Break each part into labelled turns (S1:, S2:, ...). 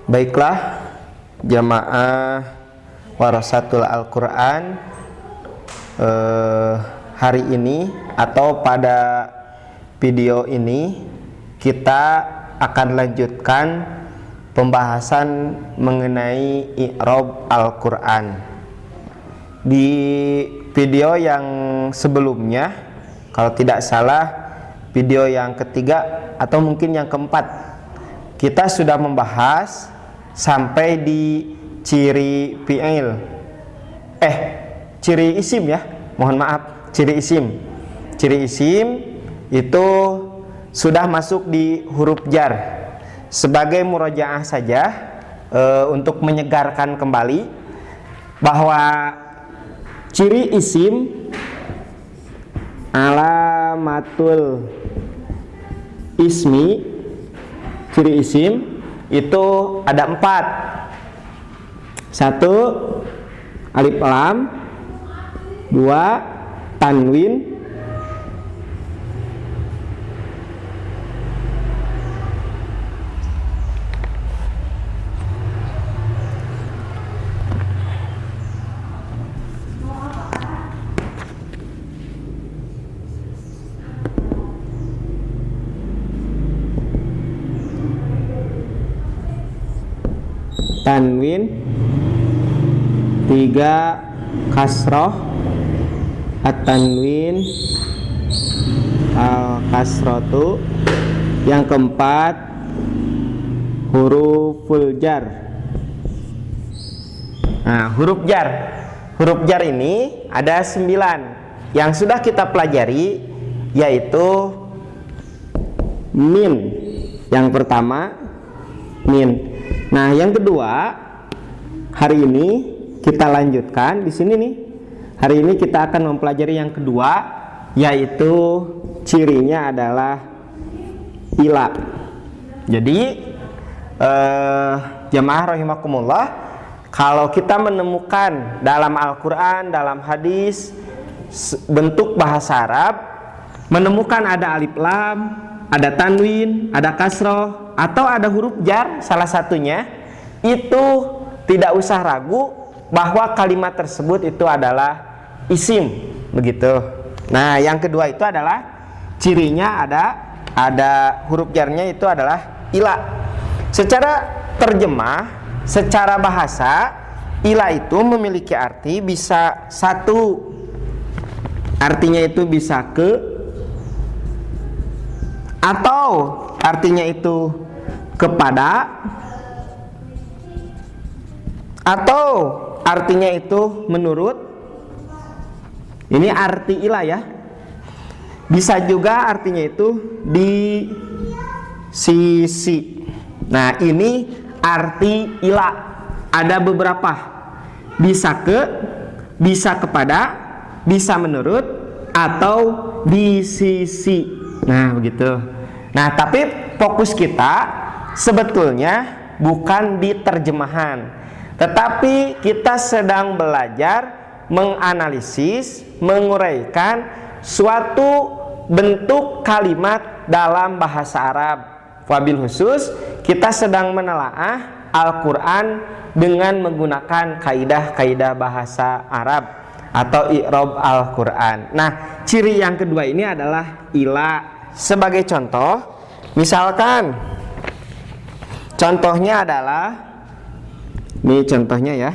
S1: Baiklah, jamaah warasatul Al-Quran, hari ini atau pada video ini kita akan lanjutkan pembahasan mengenai i'rab Al-Quran. Di video yang sebelumnya, kalau tidak salah video yang ketiga atau mungkin yang keempat, kita sudah membahas sampai di ciri fi'il, ciri isim ya, mohon maaf, ciri isim. Ciri isim itu sudah masuk di huruf jar. Sebagai murojaah saja, untuk menyegarkan kembali bahwa ciri isim, alamatul ismi, ciri isim itu ada 4. 1 alif lam, 2 tanwin, 3 kasroh, at-tanwin, al-kasrotu, yang keempat huruful jar. Nah, huruf jar ini ada 9 yang sudah kita pelajari, yaitu min. Yang pertama min. Nah, yang kedua, hari ini kita lanjutkan di sini nih. Hari ini kita akan mempelajari yang kedua, yaitu cirinya adalah ila. Jadi, jamaah rahimakumullah, kalau kita menemukan dalam Al-Quran, dalam hadis, bentuk bahasa Arab, menemukan ada alif lam, ada tanwin, ada kasroh, atau ada huruf jar salah satunya, itu tidak usah ragu bahwa kalimat tersebut itu adalah isim, begitu. Nah, yang kedua itu adalah cirinya ada huruf jarnya itu adalah ila. Secara terjemah, secara bahasa, ila itu memiliki arti bisa satu, artinya itu bisa ke, atau artinya itu kepada, atau artinya itu menurut. Ini arti ila ya. Bisa juga artinya itu di sisi. Nah, ini arti ila. Ada beberapa. Bisa ke, bisa kepada, bisa menurut, atau di sisi. Nah, begitu. Nah, tapi fokus kita sebetulnya bukan di terjemahan, tetapi kita sedang belajar menganalisis, menguraikan suatu bentuk kalimat dalam bahasa Arab. Wabil khusus, kita sedang menelaah Al-Quran dengan menggunakan kaidah-kaidah bahasa Arab atau i'rab Al-Quran. Nah, ciri yang kedua ini adalah ila. Sebagai contoh, misalkan contohnya adalah, ini contohnya ya,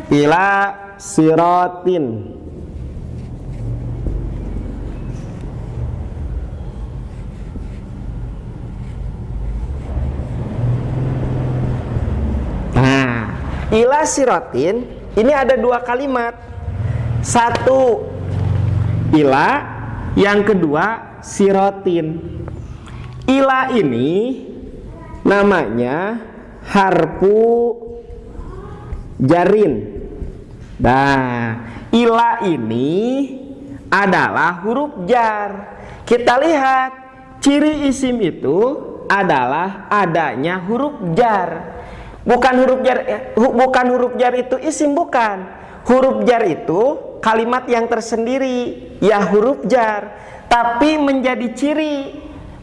S1: ila sirotin. Nah, ila sirotin ini ada 2 kalimat. 1 ila, yang kedua sirotin. Ila ini namanya harfu jarin. Nah, ila ini adalah huruf jar. Kita lihat ciri isim itu adalah adanya huruf jar. Bukan huruf jar itu isim, bukan. Huruf jar itu kalimat yang tersendiri, ya huruf jar, tapi menjadi ciri,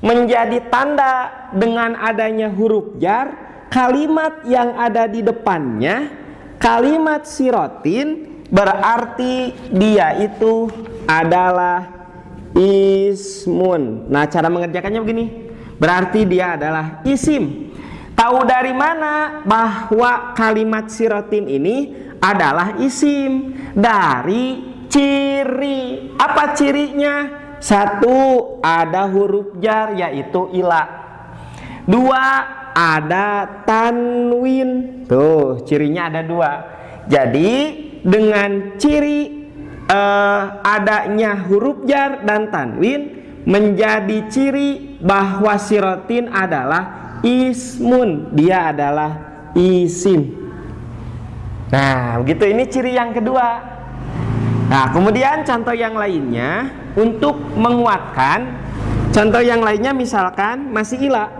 S1: menjadi tanda dengan adanya huruf jar, kalimat yang ada di depannya, kalimat sirotin, berarti dia itu adalah ismun. Nah, cara mengerjakannya begini, berarti dia adalah isim. Tahu dari mana bahwa kalimat sirotin ini adalah isim? Dari ciri. Apa cirinya? Satu, ada huruf jar yaitu ila. Dua, ada tanwin. Tuh, cirinya ada dua. Jadi dengan ciri adanya huruf jar dan tanwin menjadi ciri bahwa sirotin adalah ismun, dia adalah isim. Nah, begitu, ini ciri yang kedua. Nah, kemudian contoh yang lainnya untuk menguatkan, contoh yang lainnya misalkan masih ila.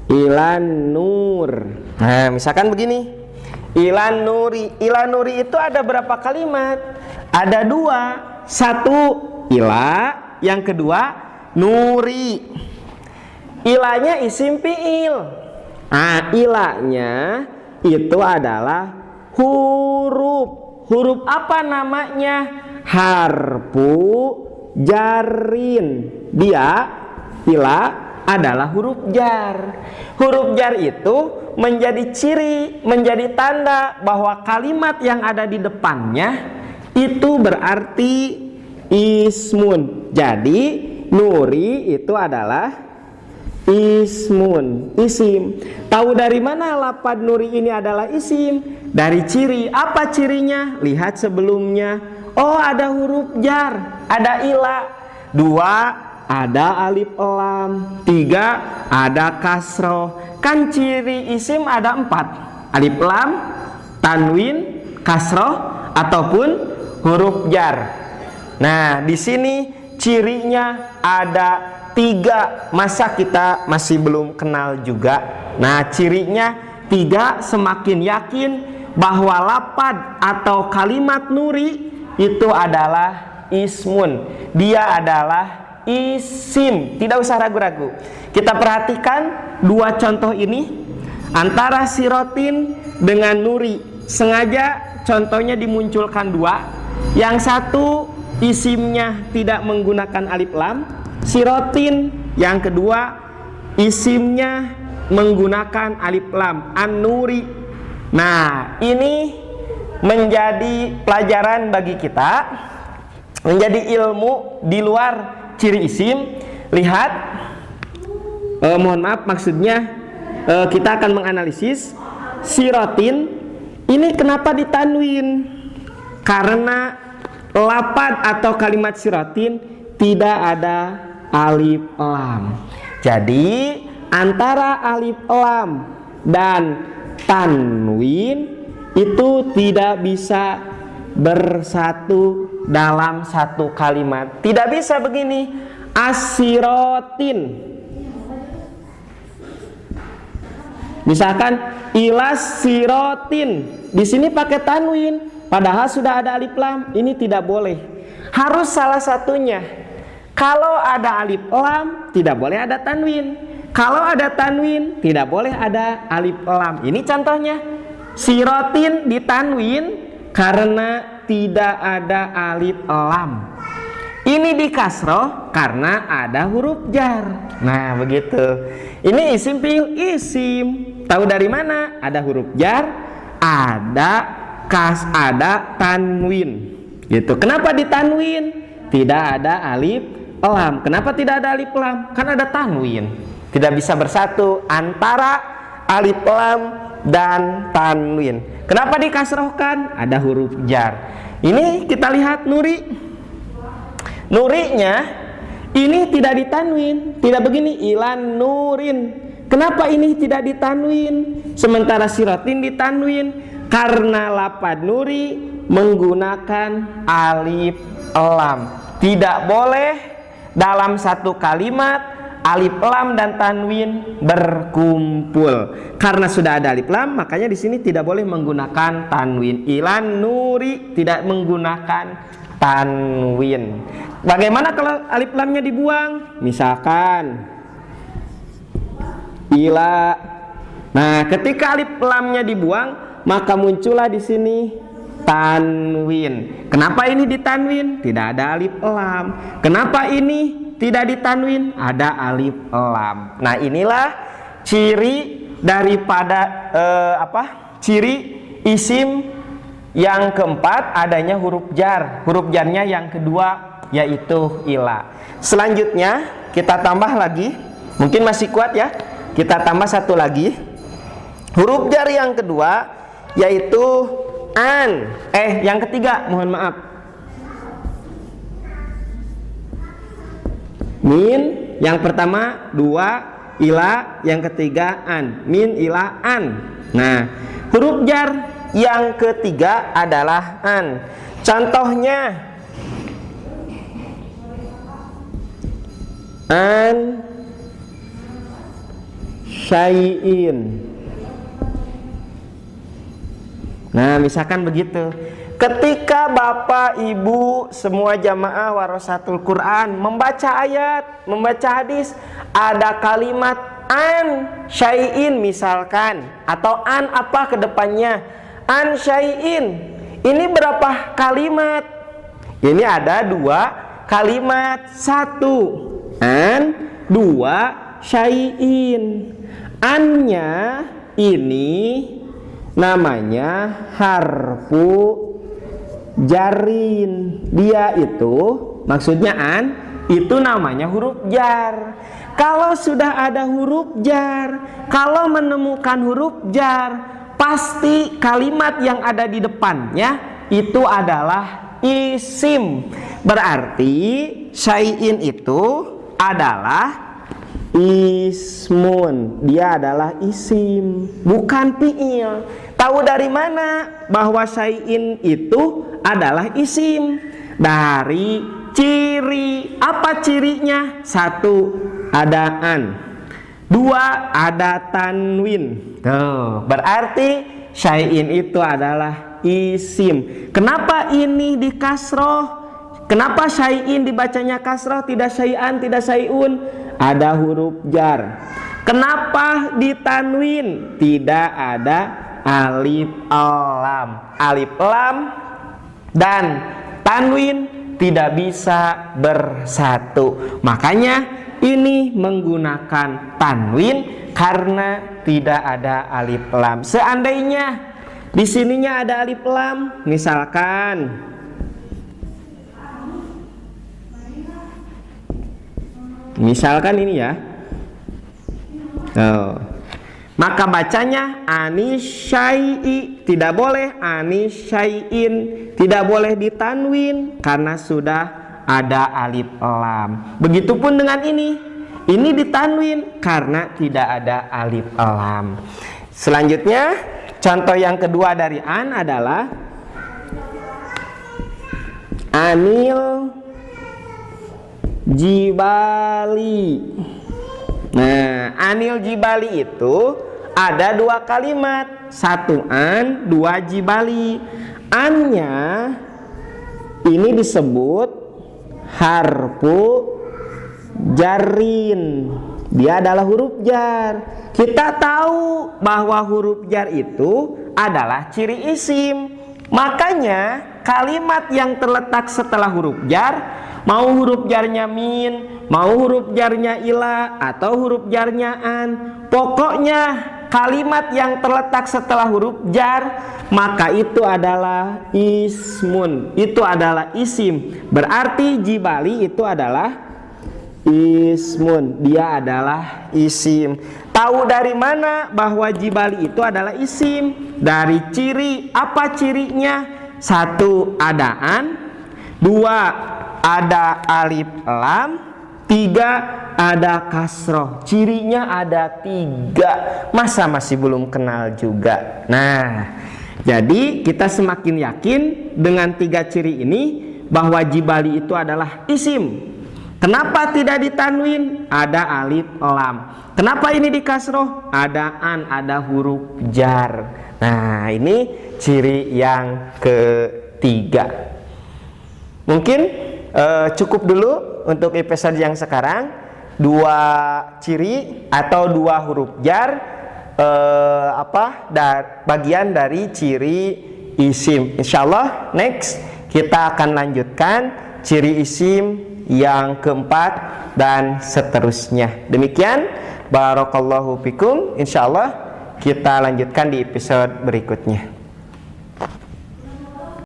S1: Ilan nur. Nah, misalkan begini, ilan nuri. Ilan nuri itu ada berapa kalimat? Ada dua. Satu ila, yang kedua nuri. Ilanya isim fi'il. Nah, ilanya itu adalah huruf. Huruf apa namanya? Harfu jarin. Dia, ila, adalah huruf jar. Huruf jar itu menjadi ciri, menjadi tanda bahwa kalimat yang ada di depannya itu berarti ismun. Jadi nuri itu adalah ismun, isim. Tahu dari mana lapad nuri ini adalah isim? Dari ciri. Apa cirinya? Lihat sebelumnya. Oh, ada huruf jar, ada ila. Dua, ada alif lam. Tiga, ada kasroh. Kan ciri isim ada 4. Alif lam, tanwin, kasroh, ataupun huruf jar. Nah, di sini cirinya ada 3. Masa kita masih belum kenal juga? Nah, cirinya 3, semakin yakin bahwa lapad atau kalimat nuri itu adalah ismun. Dia adalah isim. Tidak usah ragu-ragu. Kita perhatikan 2 contoh ini antara sirotin dengan nuri. Sengaja contohnya dimunculkan 2. Yang satu isimnya tidak menggunakan alif lam, sirotin. Yang kedua isimnya menggunakan alif lam, an-nuri. Nah, ini menjadi pelajaran bagi kita, menjadi ilmu di luar ciri isim. Lihat, mohon maaf, maksudnya kita akan menganalisis sirotin ini kenapa ditanwin. Karena lapad atau kalimat sirotin tidak ada alif lam. Jadi antara alif lam dan tanwin itu tidak bisa bersatu dalam satu kalimat. Tidak bisa begini, as-sirotin. Misalkan ilas sirotin, di sini pakai tanwin, padahal sudah ada alif lam. Ini tidak boleh. Harus salah satunya. Kalau ada alif lam, tidak boleh ada tanwin. Kalau ada tanwin, tidak boleh ada alif lam. Ini contohnya. Sirotin ditanwin karena tidak ada alif lam. Ini di kasroh karena ada huruf jar. Nah, begitu. Ini isim fi'il, isim. Tahu dari mana? Ada huruf jar, ada tanwin. Gitu. Kenapa ditanwin? Tidak ada alif lam. Kenapa tidak ada alif lam? Kan ada tanwin. Tidak bisa bersatu antara alif lam dan tanwin. Kenapa dikasrohkan? Ada huruf jar. Ini kita lihat nuri. Nurinya ini tidak ditanwin, tidak begini, ilan nurin. Kenapa ini tidak ditanwin? Sementara sirotin ditanwin karena lapad nuri menggunakan alif lam. Tidak boleh dalam satu kalimat alif lam dan tanwin berkumpul. Karena sudah ada alif lam, makanya di sini tidak boleh menggunakan tanwin. Ilan nuri tidak menggunakan tanwin. Bagaimana kalau alif lamnya dibuang? Misalkan ila. Nah, ketika alif lamnya dibuang, maka muncullah di sini tanwin. Kenapa ini ditanwin? Tidak ada alif lam. Kenapa ini tidak ditanwin? Ada alif lam. Nah, inilah ciri daripada ciri isim yang keempat, adanya huruf jar. Huruf jarnya yang kedua yaitu ila. Selanjutnya kita tambah lagi. Mungkin masih kuat ya. Kita tambah satu lagi. Huruf jar yang kedua yaitu an. Yang ketiga, mohon maaf. Min, yang pertama, dua, ila, yang ketiga an. Min, ila, an. Nah, huruf jar yang ketiga adalah an. Contohnya an syai'in. Nah, misalkan begitu. Ketika Bapak, Ibu, semua jamaah warasatul Quran membaca ayat, membaca hadis, ada kalimat an syai'in misalkan, atau an apa ke depannya? An syai'in. Ini berapa kalimat? Ini ada dua kalimat. Satu an, dua syai'in. Annya ini namanya harfu jarin. Dia itu maksudnya an itu namanya huruf jar. Kalau sudah ada huruf jar, kalau menemukan huruf jar, pasti kalimat yang ada di depannya itu adalah isim. Berarti syai'in itu adalah ismun. Dia adalah isim, bukan fi'il. Tahu dari mana bahwa syai'in itu adalah isim? Dari ciri. Apa cirinya? Satu, ada an. Dua, ada tanwin. Tuh, berarti syai'in itu adalah isim. Kenapa ini di kasroh? Kenapa syai'in dibacanya kasroh, tidak syai'an, tidak syai'un? Ada huruf jar. Kenapa ditanwin? Tidak ada alif lam. Alif lam dan tanwin tidak bisa bersatu. Makanya ini menggunakan tanwin karena tidak ada alif lam. Seandainya di sininya ada alif lam, misalkan ini ya. Maka bacanya anisyai'i, tidak boleh anisyai'in, tidak boleh ditanwin karena sudah ada alif lam. Begitupun dengan ini ditanwin karena tidak ada alif lam. Selanjutnya, contoh yang kedua dari an adalah anil jibali. Nah, anil jibali itu ada dua kalimat. Satu an, dua jibali. Annya ini disebut harfu jarin. Dia adalah huruf jar. Kita tahu bahwa huruf jar itu adalah ciri isim. Makanya kalimat yang terletak setelah huruf jar, mau huruf jarnya min, mau huruf jarnya ila, atau huruf jarnya an, pokoknya kalimat yang terletak setelah huruf jar, maka itu adalah ismun, itu adalah isim. Berarti jibali itu adalah ismun, dia adalah isim. Tahu dari mana bahwa jibali itu adalah isim? Dari ciri. Apa cirinya? Satu, ada an. Dua, ada alif lam. Tiga, ada kasroh. Cirinya ada tiga. Masa masih belum kenal juga? Nah, jadi kita semakin yakin dengan tiga ciri ini bahwa jibali itu adalah isim. Kenapa tidak ditanwin? Ada alif lam. Kenapa ini di kasroh? Ada an, ada huruf jar. Nah, ini ciri yang ketiga. Mungkin cukup dulu untuk episode yang sekarang. Dua ciri atau dua huruf jar, bagian dari ciri isim. Insyaallah next kita akan lanjutkan ciri isim yang keempat dan seterusnya. Demikian, barakallahu fikum. Insyaallah kita lanjutkan di episode berikutnya.